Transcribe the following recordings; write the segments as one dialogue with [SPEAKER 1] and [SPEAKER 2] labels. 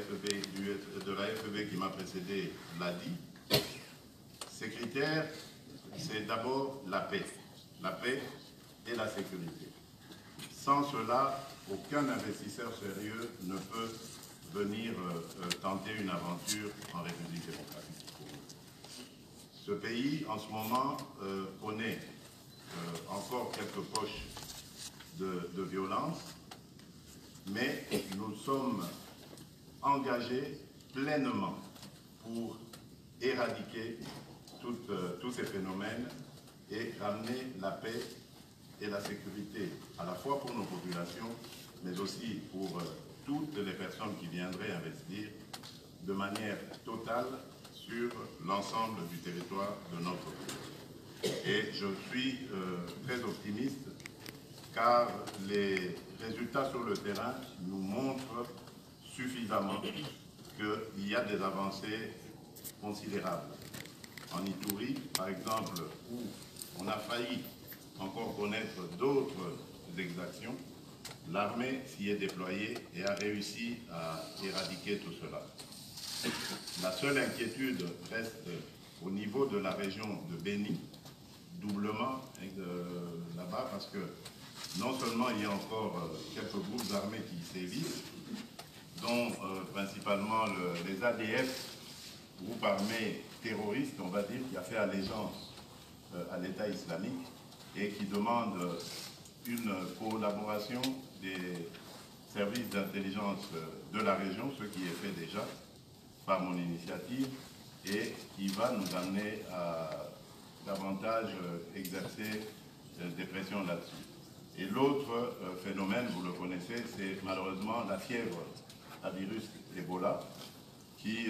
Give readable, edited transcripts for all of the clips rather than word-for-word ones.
[SPEAKER 1] de la FEB qui m'a précédé l'a dit, ces critères, c'est d'abord la paix et la sécurité. Sans cela, aucun investisseur sérieux ne peut venir tenter une aventure en République démocratique du Congo. Ce pays, en ce moment, connaît encore quelques poches de violence, mais nous sommes engagés pleinement pour éradiquer tous ces phénomènes et ramener la paix et la sécurité, à la fois pour nos populations, mais aussi pour toutes les personnes qui viendraient investir de manière totale sur l'ensemble du territoire de notre pays. Et je suis très optimiste car les résultats sur le terrain nous montrent suffisamment qu'il y a des avancées considérables. En Ituri, par exemple, où on a failli encore connaître d'autres exactions, l'armée s'y est déployée et a réussi à éradiquer tout cela. La seule inquiétude reste au niveau de la région de Béni, doublement là-bas, parce que non seulement il y a encore quelques groupes armés qui sévissent, dont principalement les ADF, groupe armé terroriste, on va dire, qui a fait allégeance à l'État islamique et qui demande une collaboration des services d'intelligence de la région, ce qui est fait déjà par mon initiative, et qui va nous amener à davantage exercer des pressions là-dessus. Et l'autre phénomène, vous le connaissez, c'est malheureusement la fièvre à virus Ebola, qui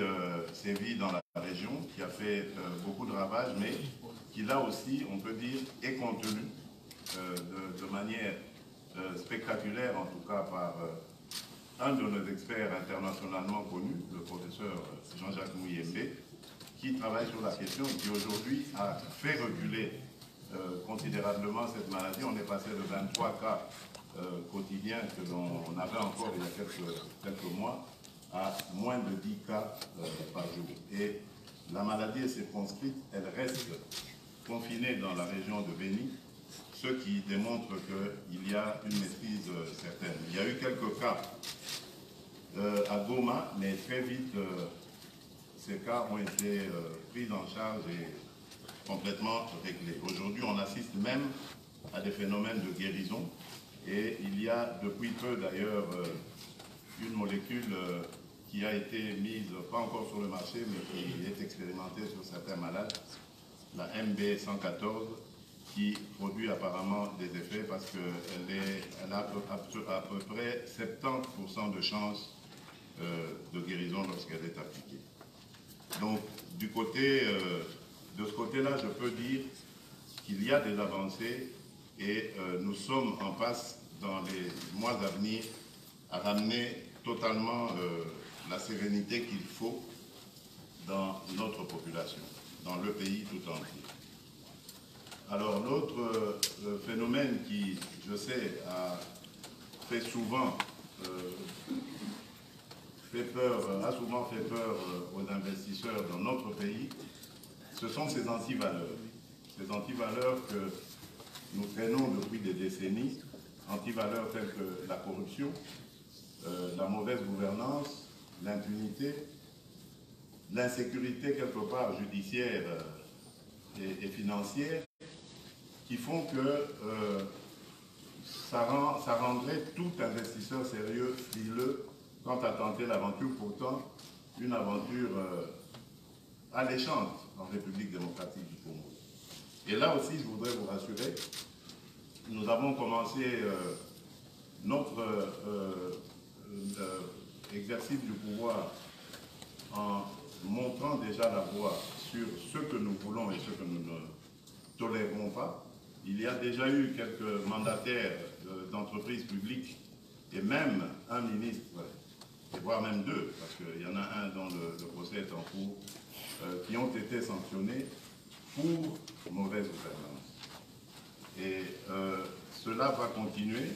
[SPEAKER 1] sévit dans la région, qui a fait beaucoup de ravages, mais qui là aussi, on peut dire, est contenu de manière spectaculaire, en tout cas par un de nos experts internationalement connus, le professeur Jean-Jacques Mouyembe, qui travaille sur la question et qui aujourd'hui a fait reculer considérablement cette maladie. On est passé de 23 cas quotidiens que l'on avait encore il y a quelques mois à moins de 10 cas par jour. Et la maladie est circonscrite, elle reste confinée dans la région de Béni, ce qui démontre qu'il y a une maîtrise certaine. Il y a eu quelques cas à Goma, mais très vite, ces cas ont été pris en charge et complètement réglés. Aujourd'hui, on assiste même à des phénomènes de guérison, et il y a depuis peu d'ailleurs une molécule qui a été mise, pas encore sur le marché, mais qui est expérimentée sur certains malades, la MB114, qui produit apparemment des effets parce qu'elle a à peu près 70% de chances de guérison lorsqu'elle est appliquée. Donc, de ce côté-là, je peux dire qu'il y a des avancées et nous sommes en passe, dans les mois à venir, à ramener totalement la sérénité qu'il faut dans notre population, dans le pays tout entier. Alors l'autre phénomène qui, je sais, a souvent fait peur aux investisseurs dans notre pays, ce sont ces antivaleurs. Ces antivaleurs que nous traînons depuis des décennies, antivaleurs telles que la corruption, la mauvaise gouvernance, l'impunité, l'insécurité quelque part judiciaire et financière, qui font que ça rendrait tout investisseur sérieux frileux quant à tenter l'aventure, pourtant une aventure alléchante en République démocratique du Congo. Et là aussi, je voudrais vous rassurer, nous avons commencé notre exercice du pouvoir en montrant déjà la voie sur ce que nous voulons et ce que nous ne tolérons pas. Il y a déjà eu quelques mandataires d'entreprises publiques et même un ministre, et voire même deux, parce qu'il y en a un dont le procès est en cours, qui ont été sanctionnés pour mauvaise gouvernance. Et cela va continuer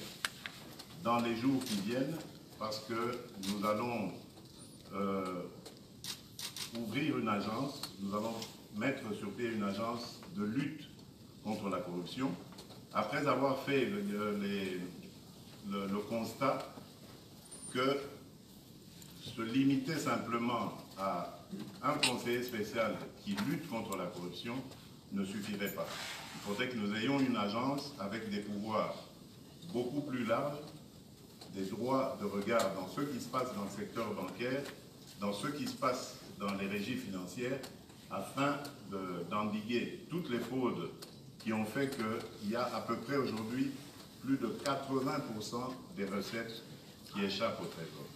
[SPEAKER 1] dans les jours qui viennent, parce que nous allons ouvrir une agence, nous allons mettre sur pied une agence de lutte contre la corruption, après avoir fait le constat que se limiter simplement à un conseiller spécial qui lutte contre la corruption ne suffirait pas. Il faudrait que nous ayons une agence avec des pouvoirs beaucoup plus larges, des droits de regard dans ce qui se passe dans le secteur bancaire, dans ce qui se passe dans les régies financières, afin d'endiguer toutes les fraudes qui ont fait qu'il y a à peu près aujourd'hui plus de 80% des recettes qui échappent au Trésor.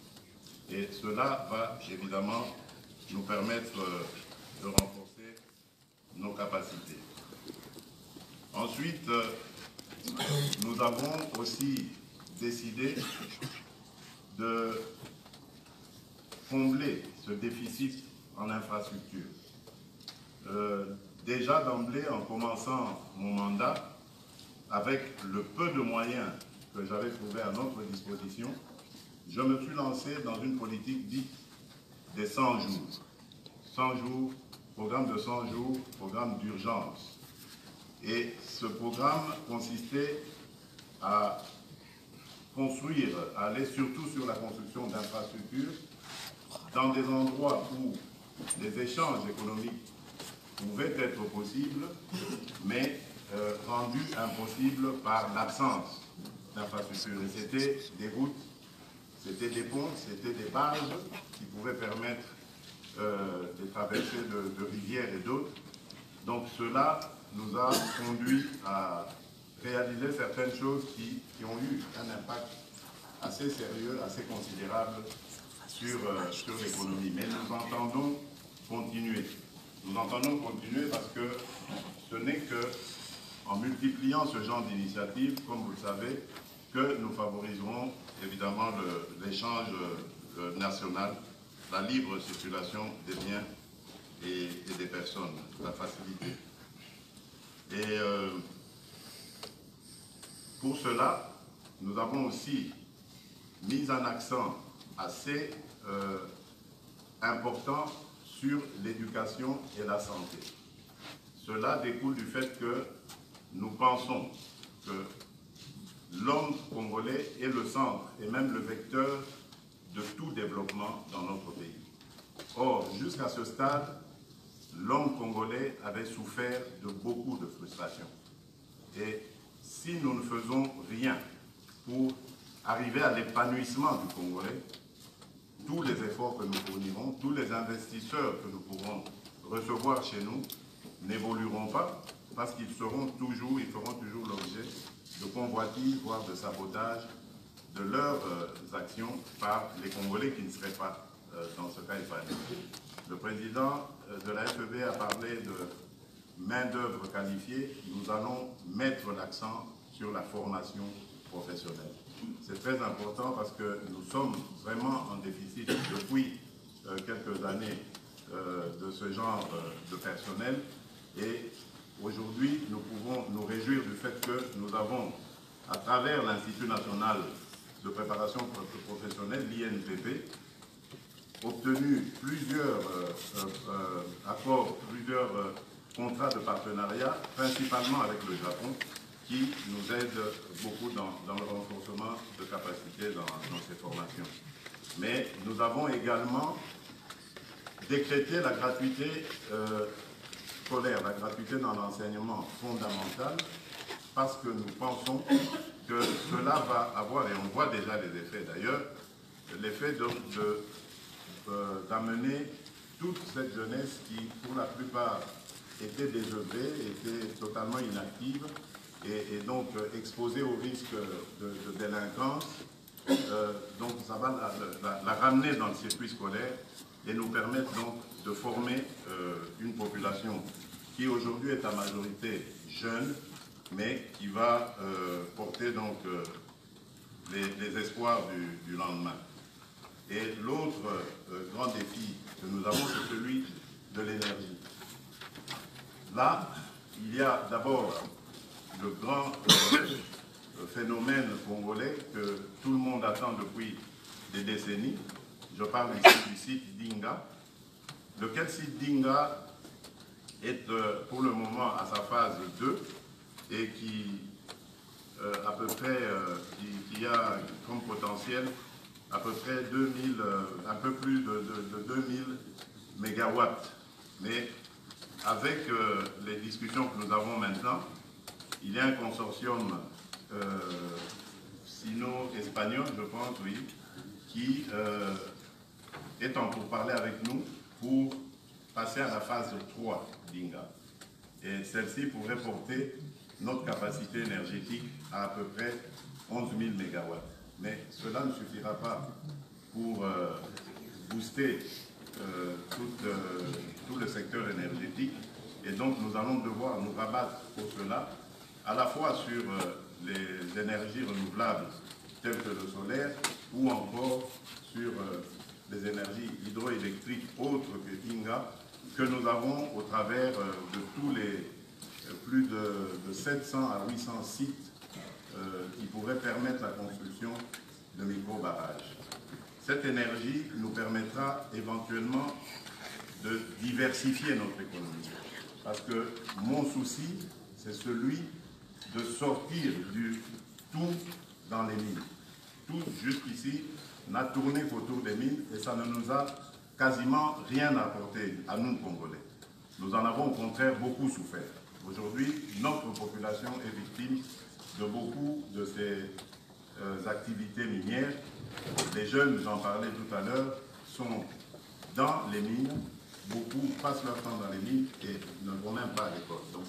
[SPEAKER 1] Et cela va évidemment nous permettre de renforcer nos capacités. Ensuite, nous avons aussi décidé de combler ce déficit en infrastructure. Déjà d'emblée, en commençant mon mandat, avec le peu de moyens que j'avais trouvé à notre disposition, je me suis lancé dans une politique dite des 100 jours. 100 jours, programme de 100 jours, programme d'urgence. Et ce programme consistait à construire, à aller surtout sur la construction d'infrastructures dans des endroits où les échanges économiques pouvaient être possibles, mais rendus impossibles par l'absence d'infrastructures. Et c'était des routes, c'était des ponts, c'était des barges qui pouvaient permettre des traversées de rivières et d'autres. Donc cela nous a conduit à réaliser certaines choses qui ont eu un impact assez sérieux, assez considérable sur l'économie. Mais nous entendons continuer. Nous entendons continuer parce que ce n'est qu'en multipliant ce genre d'initiatives, comme vous le savez, que nous favoriserons évidemment l'échange national, la libre circulation des biens et des personnes, la facilité. Et pour cela, nous avons aussi mis un accent assez important sur l'éducation et la santé. Cela découle du fait que nous pensons que l'homme congolais est le centre et même le vecteur de tout développement dans notre pays. Or, jusqu'à ce stade, l'homme congolais avait souffert de beaucoup de frustrations. Et si nous ne faisons rien pour arriver à l'épanouissement du Congolais, tous les efforts que nous fournirons, tous les investisseurs que nous pourrons recevoir chez nous n'évolueront pas parce qu'ils feront toujours l'objet de convoitises, voire de sabotage de leurs actions par les Congolais qui ne seraient pas dans ce cas épanouis. Le président de la FEB a parlé de main-d'œuvre qualifiée. Nous allons mettre l'accent sur la formation professionnelle. C'est très important parce que nous sommes vraiment en déficit depuis quelques années de ce genre de personnel. Et aujourd'hui, nous pouvons nous réjouir du fait que nous avons, à travers l'Institut national de préparation professionnelle, l'INPP, obtenu plusieurs accords, plusieurs contrats de partenariat, principalement avec le Japon, qui nous aide beaucoup dans le renforcement de capacités dans ces formations. Mais nous avons également décrété la gratuité scolaire, la gratuité dans l'enseignement fondamental, parce que nous pensons que cela va avoir, et on voit déjà les effets d'ailleurs, l'effet d'amener toute cette jeunesse qui, pour la plupart, était désœuvrée, était totalement inactive, et donc exposée au risque de délinquance. Donc ça va la ramener dans le circuit scolaire et nous permettre donc de former une population qui aujourd'hui est à majorité jeune, mais qui va porter donc les espoirs du lendemain. Et l'autre grand défi que nous avons, c'est celui de l'énergie. Là, il y a d'abord le grand phénomène congolais que tout le monde attend depuis des décennies, Je parle ici du site d'Inga, lequel site d'Inga est pour le moment à sa phase 2 et qui à peu près qui a comme potentiel à peu près 2000, un peu plus de 2000 mégawatts. Mais avec les discussions que nous avons maintenant, il y a un consortium sino-espagnol, je pense, oui, qui est en pourparlers avec nous pour passer à la phase 3 d'Inga. Et celle-ci pourrait porter notre capacité énergétique à peu près 11 000 mégawatts. Mais cela ne suffira pas pour booster tout le secteur énergétique. Et donc nous allons devoir nous rabattre pour cela, à la fois sur les énergies renouvelables telles que le solaire, ou encore sur les énergies hydroélectriques autres que Inga, que nous avons au travers de tous les plus de 700 à 800 sites qui pourraient permettre la construction de micro-barrages. Cette énergie nous permettra éventuellement de diversifier notre économie. Parce que mon souci, c'est celui de sortir du tout dans les mines. Tout jusqu'ici n'a tourné qu'autour des mines et ça ne nous a quasiment rien apporté à nous, Congolais. Nous en avons au contraire beaucoup souffert. Aujourd'hui, notre population est victime de beaucoup de ces activités minières. Les jeunes, j'en parlais tout à l'heure, sont dans les mines. Beaucoup passent leur temps dans les mines et ne vont même pas à l'école. Donc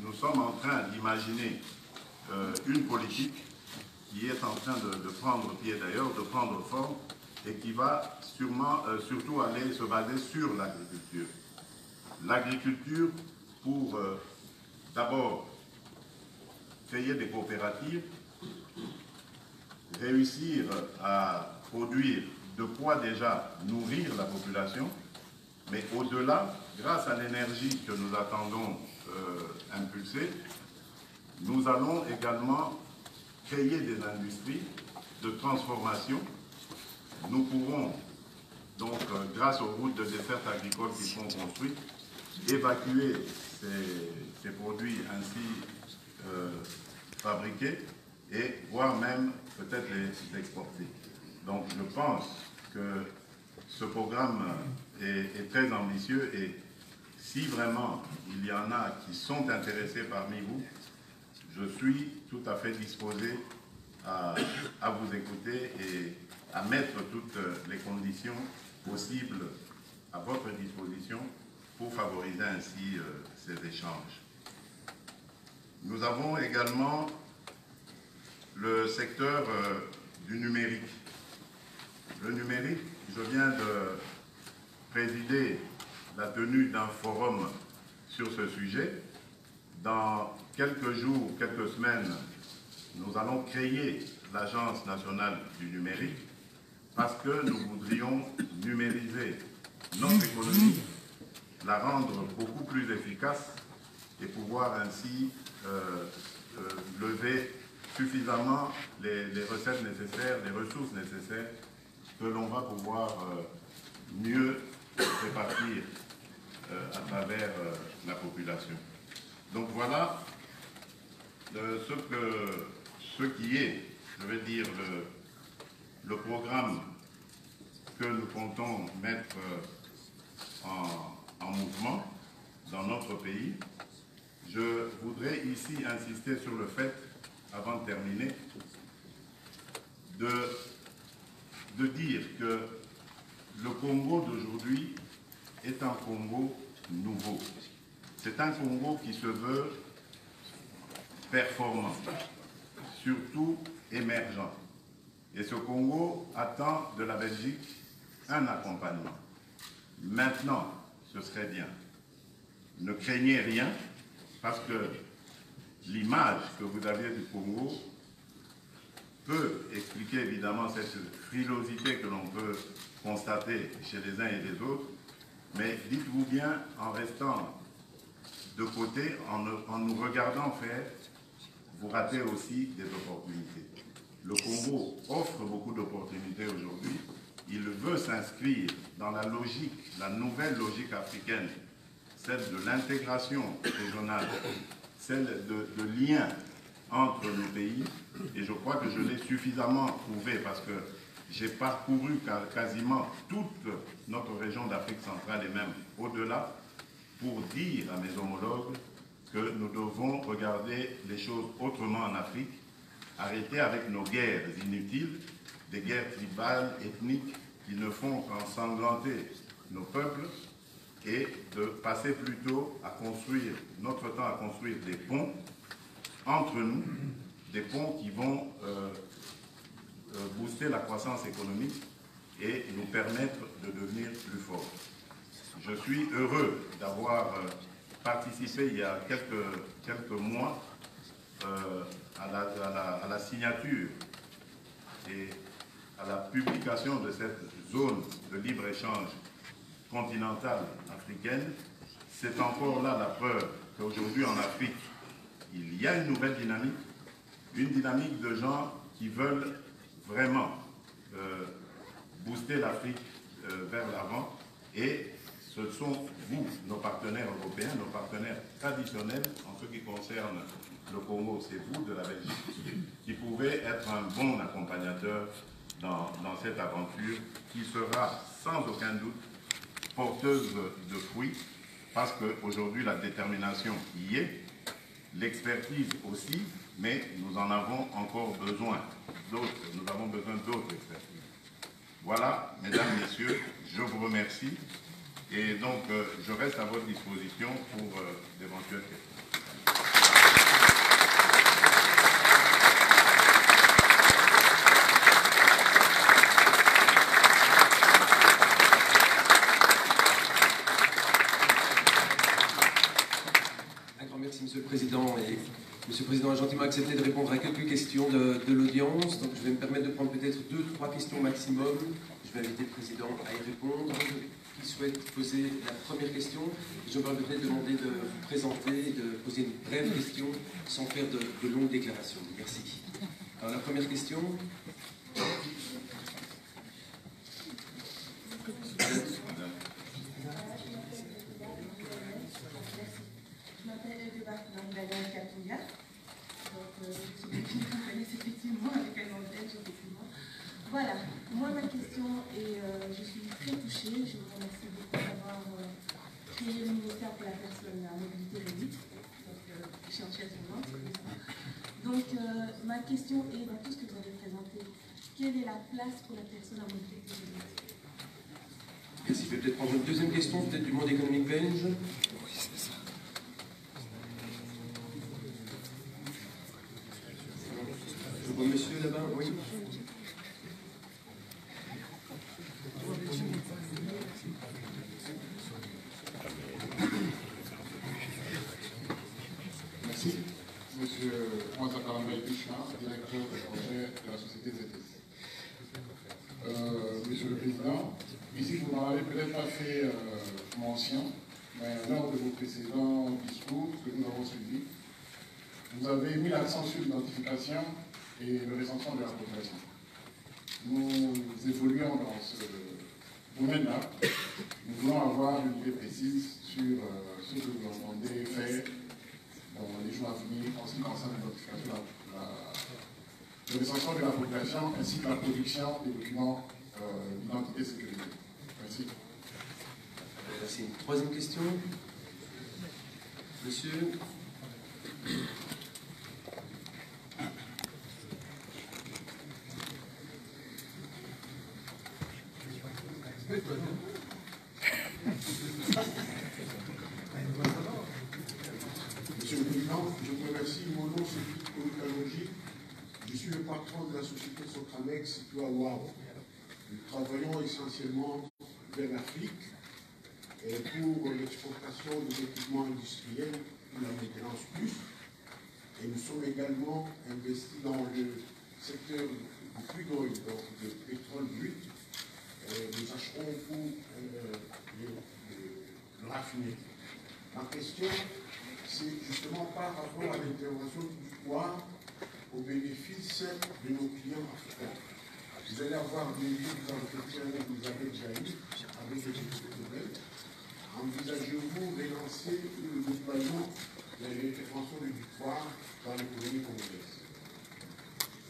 [SPEAKER 1] nous sommes en train d'imaginer une politique qui est en train de prendre pied d'ailleurs, de prendre forme et qui va sûrement, surtout aller se baser sur l'agriculture. L'agriculture pour d'abord créer des coopératives, réussir à produire de quoi déjà nourrir la population, mais au-delà, grâce à l'énergie que nous attendons impulser, nous allons également créer des industries de transformation. Nous pourrons donc, grâce aux routes de desserte agricole qui sont construites, évacuer ces produits ainsi fabriqués et voire même peut-être les exporter. Donc je pense que ce programme est très ambitieux et si vraiment il y en a qui sont intéressés parmi vous, je suis tout à fait disposé à vous écouter et à mettre toutes les conditions possibles à votre disposition pour favoriser ainsi ces échanges. Nous avons également le secteur du numérique. Le numérique, je viens de présider la tenue d'un forum sur ce sujet. Dans quelques jours, quelques semaines, nous allons créer l'Agence nationale du numérique parce que nous voudrions numériser notre économie, la rendre beaucoup plus efficace et pouvoir ainsi lever suffisamment les recettes nécessaires, les ressources nécessaires que l'on va pouvoir mieux répartir à travers la population. Donc voilà ce qui est, je vais dire, le programme que nous comptons mettre en mouvement dans notre pays. Je voudrais ici insister sur le fait, avant de terminer, de dire que le Congo d'aujourd'hui est un Congo nouveau. C'est un Congo qui se veut performant, surtout émergent. Et ce Congo attend de la Belgique un accompagnement. Maintenant, ce serait bien. Ne craignez rien, parce que l'image que vous avez du Congo peut expliquer évidemment cette frilosité que l'on peut constater chez les uns et les autres, mais dites-vous bien, en restant de côté, en nous regardant faire, vous ratez aussi des opportunités. le Congo offre beaucoup d'opportunités aujourd'hui. Il veut s'inscrire dans la logique, la nouvelle logique africaine, celle de l'intégration régionale, celle de lien entre nos pays. Et je crois que je l'ai suffisamment prouvé parce que j'ai parcouru quasiment toute notre région d'Afrique centrale et même au-delà pour dire à mes homologues que nous devons regarder les choses autrement en Afrique, arrêter avec nos guerres inutiles, des guerres tribales, ethniques, qui ne font qu'ensanglanter nos peuples, et de passer plutôt à construire, notre temps à construire des ponts entre nous, des ponts qui vont booster la croissance économique et nous permettre de devenir plus forts. Je suis heureux d'avoir participé il y a quelques mois à la signature et à la publication de cette zone de libre-échange continentale africaine. C'est encore là la preuve qu'aujourd'hui en Afrique, il y a une nouvelle dynamique de gens qui veulent vraiment booster l'Afrique vers l'avant, et ce sont vous, nos partenaires européens, nos partenaires traditionnels en ce qui concerne le Congo, c'est vous de la Belgique, qui pouvez être un bon accompagnateur dans cette aventure qui sera sans aucun doute porteuse de fruits, parce qu'aujourd'hui la détermination y est, l'expertise aussi, mais nous en avons encore besoin d'autres, nous avons besoin d'autres expertises. Voilà, mesdames, messieurs, je vous remercie, et donc je reste à votre disposition pour d'éventuelles questions.
[SPEAKER 2] Monsieur le Président, et Monsieur le Président a gentiment accepté de répondre à quelques questions de l'audience, donc je vais me permettre de prendre peut-être 2-3 questions maximum. Je vais inviter le Président à y répondre. Qui souhaite poser la première question? Je me permettrai de demander de vous présenter et de poser une brève question sans faire de longues déclarations. Merci. Alors la première question.
[SPEAKER 3] Voilà, moi ma question est, je suis très touchée, je vous remercie beaucoup d'avoir créé le ministère pour la personne à mobilité réduite, donc je suis en chaise roulante. Donc ma question est, dans tout ce que vous avez présenté, quelle est la place pour la personne à mobilité réduite?
[SPEAKER 2] Merci, je vais peut-être prendre une deuxième question, peut-être du monde économique belge. Oui, c'est ça. Je vois monsieur là-bas, oui.
[SPEAKER 4] Merci. Monsieur Mouassa Karambay Bouchard, directeur de projet de la société ZS. Monsieur le Président, ici vous n'en avez peut-être pas fait mention, mais lors de vos précédents discours que nous avons suivis, vous avez mis l'accent sur l'identification et le recensement de la population. Nous évoluons dans ce domaine-là. Nous voulons avoir une idée précise sur ce que vous entendez faire dans les jours à venir en ce qui concerne l'identification, le recensement de la population ainsi que la production des documents d'identité sécurité. Merci.
[SPEAKER 2] Merci. Une troisième question. Monsieur.
[SPEAKER 5] Monsieur le Président, je vous remercie. Mon nom c'est Philippe Koukalogi. Je suis le patron de la société Sotramex située à Ouao. Nous travaillons essentiellement vers l'Afrique pour l'exportation des équipements industriels pour la maintenance plus. Et nous sommes également investis dans le secteur du crude oil, donc de pétrole brut. Nous acheterons pour le raffiner. Ma question, c'est justement par rapport à l'intervention du pouvoir au bénéfice de nos clients africains. Vous allez avoir des entretiens que vous avez déjà eu avec les professionnels. Envisagez-vous relancer le déploiement de l'intervention du victoire dans l'économie congolaise?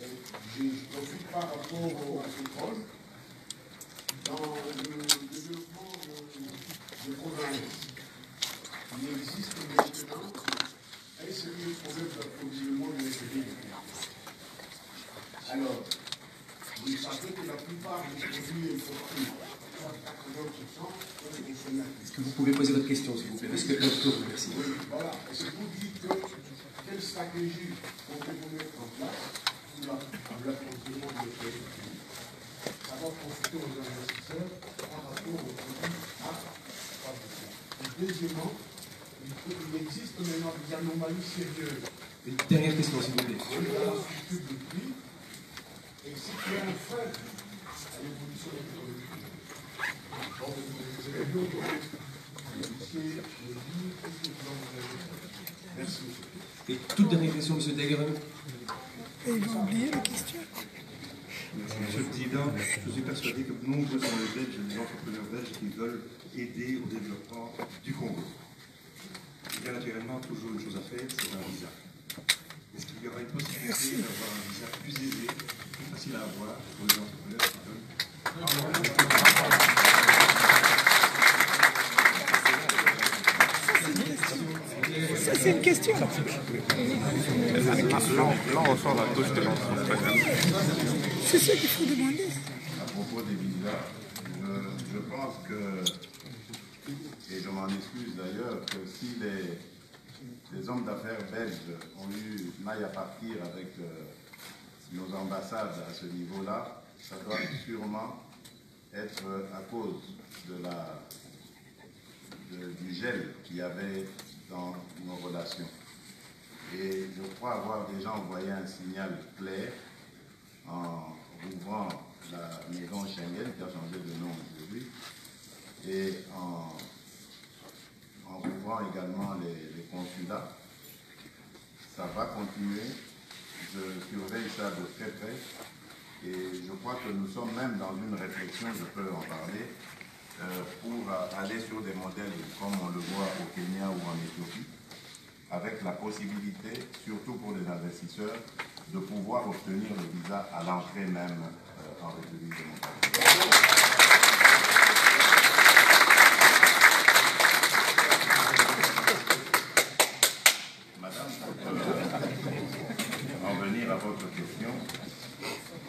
[SPEAKER 5] Je profite par rapport à ce projet. Dans le développement de province, il existe maintenant un sérieux problème d'approvisionnement de l'économie. Alors, vous savez que la plupart des produits importés, 80%, sont
[SPEAKER 2] Est-ce que vous pouvez poser votre question, s'il vous plaît? Parce que merci.
[SPEAKER 5] Oui, voilà. Et c'est pour dire que quelle stratégie comptez-vous mettre en place pour l'approvisionnement de l'économie? Ça va profiter aux investisseurs par rapport aux produits à fabriquer. Deuxièmement, il existe maintenant des anomalies sérieuses.
[SPEAKER 2] Une dernière question, s'il vous plaît.
[SPEAKER 5] Dans la structure de prix, et ce qui est un frein à l'évolution de l'économie. Donc, vous avez deux Merci, monsieur.
[SPEAKER 2] Et toute dernière question, M. Degueren.
[SPEAKER 6] Et il va oublier la question.
[SPEAKER 7] Monsieur le Président, je suis persuadé que nombreux sont les Belges et les entrepreneurs belges qui veulent aider au développement du Congo. Il y a naturellement toujours une chose à faire, c'est un visa. Est-ce qu'il y aura une possibilité d'avoir un visa plus aisé, plus facile à avoir pour les entrepreneurs qui veulent
[SPEAKER 6] Ça, c'est une question.
[SPEAKER 8] Là, on ressort la touche de l'entreprise.
[SPEAKER 6] C'est ça qu'il faut demander.
[SPEAKER 1] À propos des visas, je pense que, et je m'en excuse d'ailleurs, que si les hommes d'affaires belges ont eu maille à partir avec nos ambassades à ce niveau-là, ça doit sûrement être à cause du gel qu'il y avait dans nos relations. Et je crois avoir déjà envoyé un signal clair en ouvrant la maison Schengen, qui a changé de nom aujourd'hui, et en ouvrant également les consulats. Ça va continuer. Je surveille ça de très près. Et je crois que nous sommes même dans une réflexion, je peux en parler, pour aller sur des modèles comme on le voit au Kenya ou en Éthiopie, avec la possibilité, surtout pour les investisseurs, de pouvoir obtenir le visa à l'entrée même en République démocratique. Madame, pour en venir à votre question,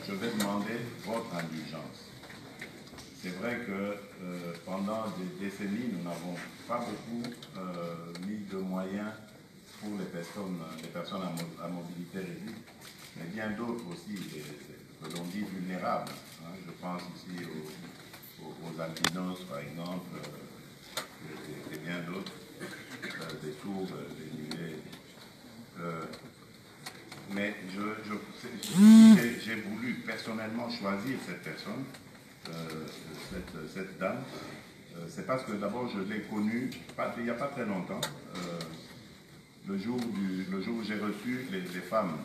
[SPEAKER 1] je vais demander votre indulgence. C'est vrai que pendant des décennies, nous n'avons pas beaucoup mis de moyens pour les personnes à mobilité réduite, mais bien d'autres aussi, que l'on dit vulnérables. Hein. Je pense ici aux albinos, par exemple, et bien d'autres, des sourds, des muets. Mais j'ai voulu personnellement choisir cette personne, cette dame. C'est parce que d'abord je l'ai connue il n'y a pas très longtemps, le jour où j'ai reçu les femmes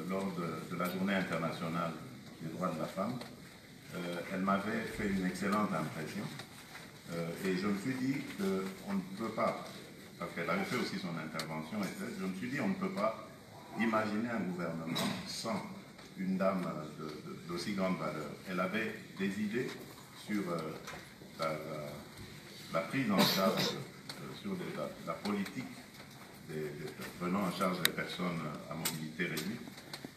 [SPEAKER 1] lors de la journée internationale des droits de la femme. Elle m'avait fait une excellente impression et je me suis dit qu'on ne peut pas, parce qu'elle avait fait aussi son intervention, je me suis dit on ne peut pas imaginer un gouvernement sans une dame d'aussi grande valeur. Elle avait des idées sur la prise en charge, sur la politique prenant en charge les personnes à mobilité réduite.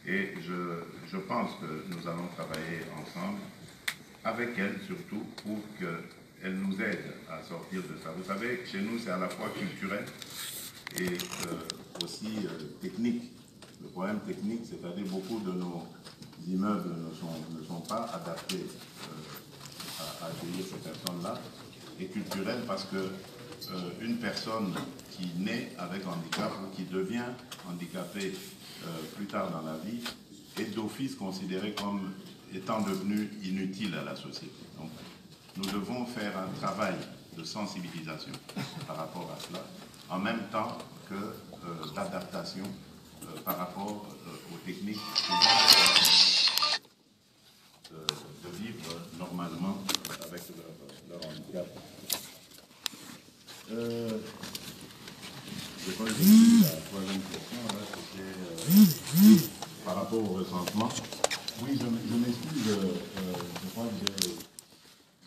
[SPEAKER 1] Et je pense que nous allons travailler ensemble, avec elle surtout, pour qu'elle nous aide à sortir de ça. Vous savez, chez nous, c'est à la fois culturel et aussi technique. Le problème technique, c'est-à-dire beaucoup de nos immeubles ne sont pas adaptés à accueillir ces personnes-là, et culturel parce que une personne qui naît avec handicap ou qui devient handicapée plus tard dans la vie est d'office considérée comme étant devenue inutile à la société. Donc, nous devons faire un travail de sensibilisation par rapport à cela, en même temps que d'adaptation par rapport aux techniques de vivre normalement avec leur handicap. Je pense que la troisième question, c'était par rapport au recensement. Oui, je m'excuse, je crois que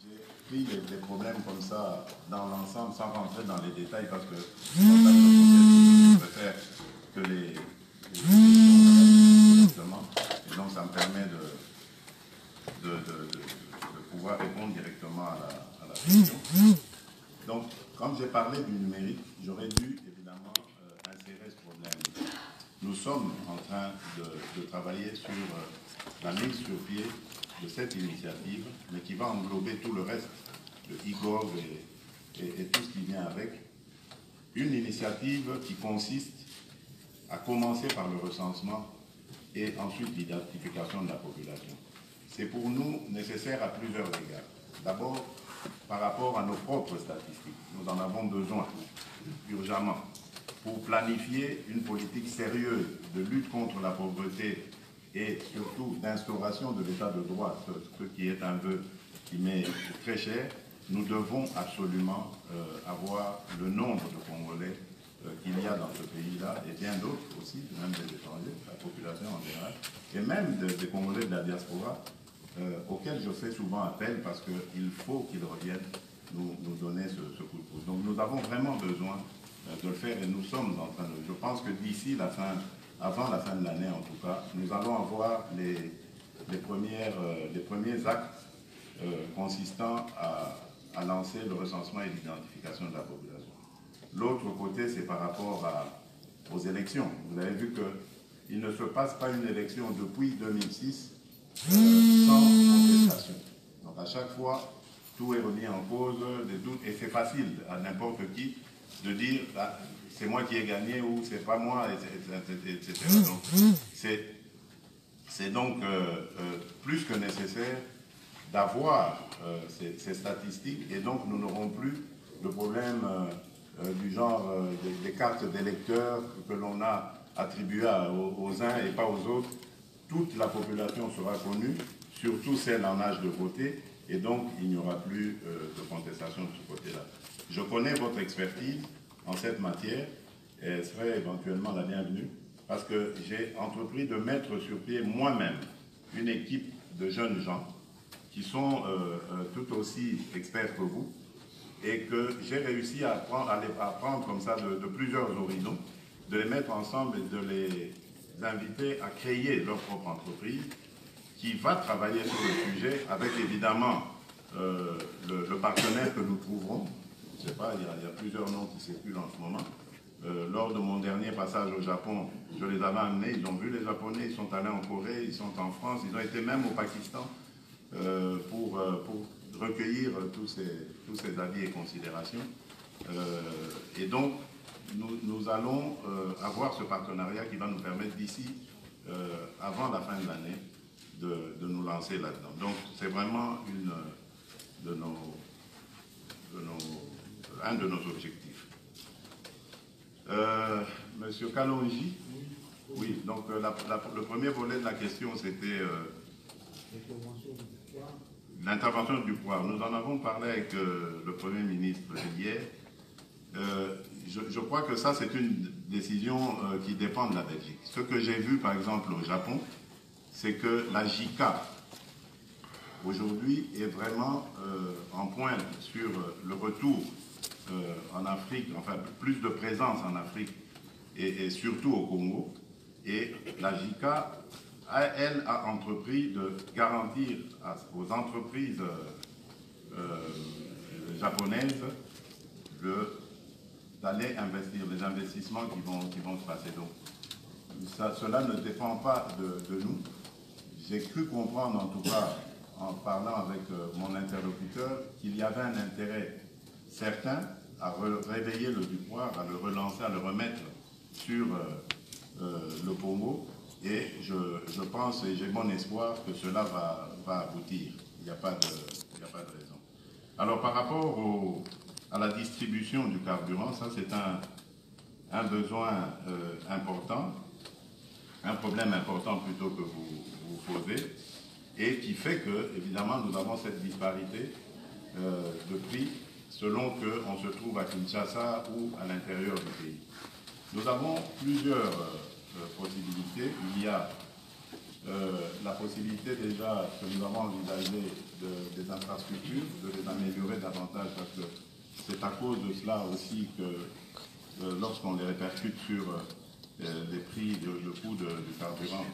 [SPEAKER 1] j'ai pris les problèmes comme ça dans l'ensemble sans rentrer dans les détails parce que je préfère que les questions directement. Et donc ça me permet de pouvoir répondre directement à la question. Donc, comme j'ai parlé du numérique, j'aurais dû évidemment insérer ce problème. Nous sommes en train de travailler sur la mise sur pied de cette initiative, mais qui va englober tout le reste, le e-gov et tout ce qui vient avec. Une initiative qui consiste à commencer par le recensement et ensuite l'identification de la population. C'est pour nous nécessaire à plusieurs égards. D'abord, par rapport à nos propres statistiques. Nous en avons besoin, urgemment, pour planifier une politique sérieuse de lutte contre la pauvreté et surtout d'instauration de l'état de droit, ce qui est un vœu qui m'est très cher. Nous devons absolument avoir le nombre de Congolais qu'il y a dans ce pays-là, et bien d'autres aussi, même des étrangers, la population en général, et même des Congolais de la diaspora, auxquels je fais souvent appel parce qu'il faut qu'ils reviennent nous donner ce coup de pouce. Donc nous avons vraiment besoin de le faire et nous sommes en train de... Je pense que d'ici la fin, avant la fin de l'année en tout cas, nous allons avoir les premiers actes consistant à lancer le recensement et l'identification de la population. L'autre côté, c'est par rapport aux élections. Vous avez vu qu'il ne se passe pas une élection depuis 2006 sans contestation. Donc à chaque fois, tout est remis en cause, des doutes, et c'est facile à n'importe qui de dire ah, c'est moi qui ai gagné ou c'est pas moi, etc. Donc c'est donc plus que nécessaire d'avoir ces statistiques, et donc nous n'aurons plus le problème du genre des cartes d'électeurs que l'on a attribuées aux uns et pas aux autres. Toute la population sera connue, surtout celle en âge de voter, et donc il n'y aura plus de contestation de ce côté-là. Je connais votre expertise en cette matière, et elle serait éventuellement la bienvenue, parce que j'ai entrepris de mettre sur pied moi-même une équipe de jeunes gens qui sont tout aussi experts que vous, et que j'ai réussi à prendre comme ça de plusieurs horizons, de les mettre ensemble et de les inviter à créer leur propre entreprise qui va travailler sur le sujet avec évidemment le partenaire que nous trouverons. Je ne sais pas, il y a plusieurs noms qui circulent en ce moment. Lors de mon dernier passage au Japon, je les avais amenés, ils ont vu les Japonais, ils sont allés en Corée, ils sont en France, ils ont été même au Pakistan pour recueillir tous ces avis et considérations. Et donc, nous allons avoir ce partenariat qui va nous permettre d'ici, avant la fin de l'année, de nous lancer là-dedans. Donc, c'est vraiment un de nos objectifs. Monsieur Kalonji, oui, donc le premier volet de la question, c'était l'intervention du pouvoir. Nous en avons parlé avec le Premier ministre hier. Je crois que ça, c'est une décision qui dépend de la Belgique. Ce que j'ai vu, par exemple, au Japon, c'est que la JICA, aujourd'hui, est vraiment en pointe sur le retour en Afrique, enfin, plus de présence en Afrique et surtout au Congo. Et la JICA, elle, a entrepris de garantir aux entreprises japonaises d'aller investir, les investissements qui vont se passer. Donc, cela ne dépend pas de nous. J'ai cru comprendre, en tout cas, en parlant avec mon interlocuteur, qu'il y avait un intérêt certain à réveiller le Dupoir, à le relancer, à le remettre sur le Congo. Et je pense et j'ai bon espoir que cela va aboutir. Il n'y a pas de raison. Alors, par rapport à la distribution du carburant, ça c'est un besoin important. un problème important plutôt que vous posez, et qui fait que, évidemment, nous avons cette disparité de prix selon qu'on se trouve à Kinshasa ou à l'intérieur du pays. Nous avons plusieurs possibilités. Il y a la possibilité déjà que nous avons envisagé des infrastructures, de les améliorer davantage, parce que c'est à cause de cela aussi que lorsqu'on les répercute sur les prix, le coût du carburant,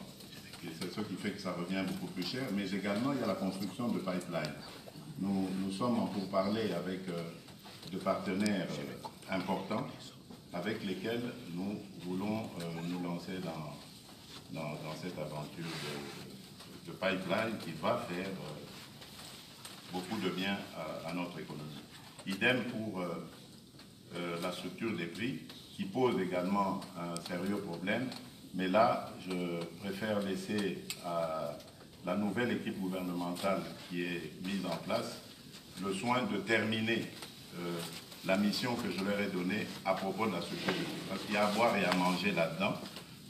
[SPEAKER 1] c'est ce qui fait que ça revient beaucoup plus cher, mais également il y a la construction de pipelines. Nous sommes en pourparlers avec de partenaires importants avec lesquels nous voulons nous lancer dans cette aventure de pipeline qui va faire beaucoup de bien à notre économie. Idem pour la structure des prix, qui pose également un sérieux problème, mais là, je préfère laisser à la nouvelle équipe gouvernementale qui est mise en place le soin de terminer la mission que je leur ai donnée à propos de la structure des prix. Parce qu'il y a à boire et à manger là-dedans,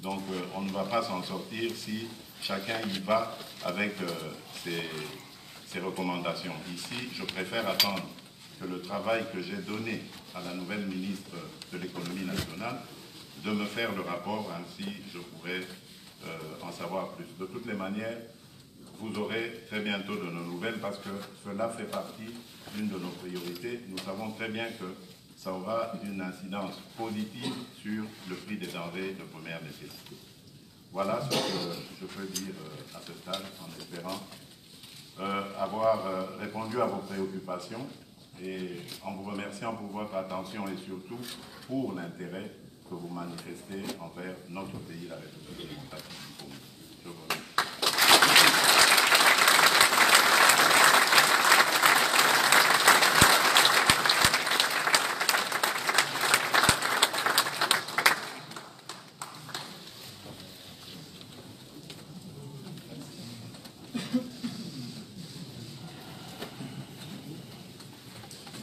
[SPEAKER 1] donc on ne va pas s'en sortir si chacun y va avec ses recommandations. Ici, je préfère attendre que le travail que j'ai donné à la nouvelle ministre de l'économie nationale, de me faire le rapport, ainsi je pourrai en savoir plus. De toutes les manières, vous aurez très bientôt de nos nouvelles parce que cela fait partie d'une de nos priorités. Nous savons très bien que ça aura une incidence positive sur le prix des denrées de première nécessité. Voilà ce que je peux dire à ce stade, en espérant avoir répondu à vos préoccupations et en vous remerciant pour votre attention et surtout pour l'intérêt que vous manifestez envers notre pays, la République démocratique du Congo. Je vous remercie.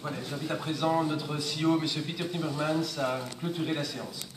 [SPEAKER 2] Voilà, j'invite à présent notre CEO, M. Peter Timmermans, à clôturer la séance.